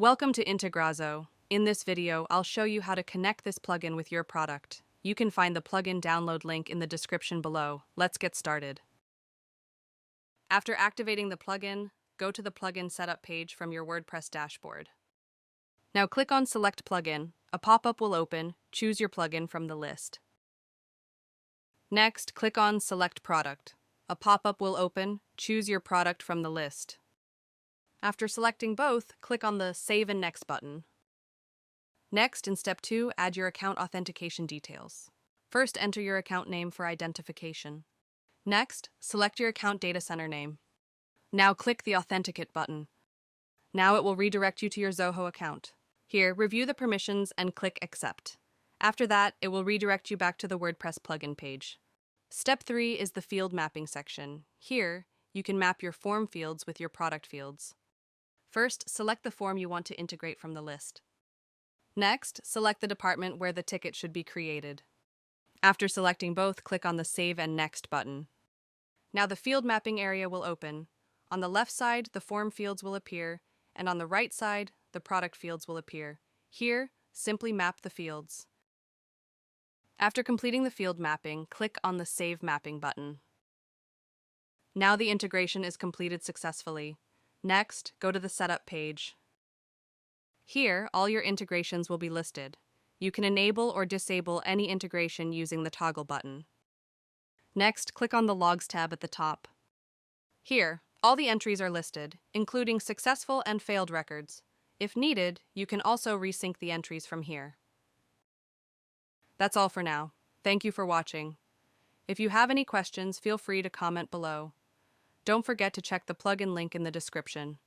Welcome to Integrazo. In this video, I'll show you how to connect this plugin with your product. You can find the plugin download link in the description below. Let's get started. After activating the plugin, go to the plugin setup page from your WordPress dashboard. Now click on Select Plugin. A pop-up will open. Choose your plugin from the list. Next, click on Select Product. A pop-up will open. Choose your product from the list. After selecting both, click on the Save and Next button. Next, in Step 2, add your account authentication details. First, enter your account name for identification. Next, select your account data center name. Now click the Authenticate button. Now it will redirect you to your Zoho account. Here, review the permissions and click Accept. After that, it will redirect you back to the WordPress plugin page. Step 3 is the field mapping section. Here, you can map your form fields with your product fields. First, select the form you want to integrate from the list. Next, select the department where the ticket should be created. After selecting both, click on the Save and Next button. Now the field mapping area will open. On the left side, the form fields will appear, and on the right side, the product fields will appear. Here, simply map the fields. After completing the field mapping, click on the Save Mapping button. Now the integration is completed successfully. Next, go to the Setup page. Here, all your integrations will be listed. You can enable or disable any integration using the toggle button. Next, click on the Logs tab at the top. Here, all the entries are listed, including successful and failed records. If needed, you can also resync the entries from here. That's all for now. Thank you for watching. If you have any questions, feel free to comment below. Don't forget to check the plugin link in the description.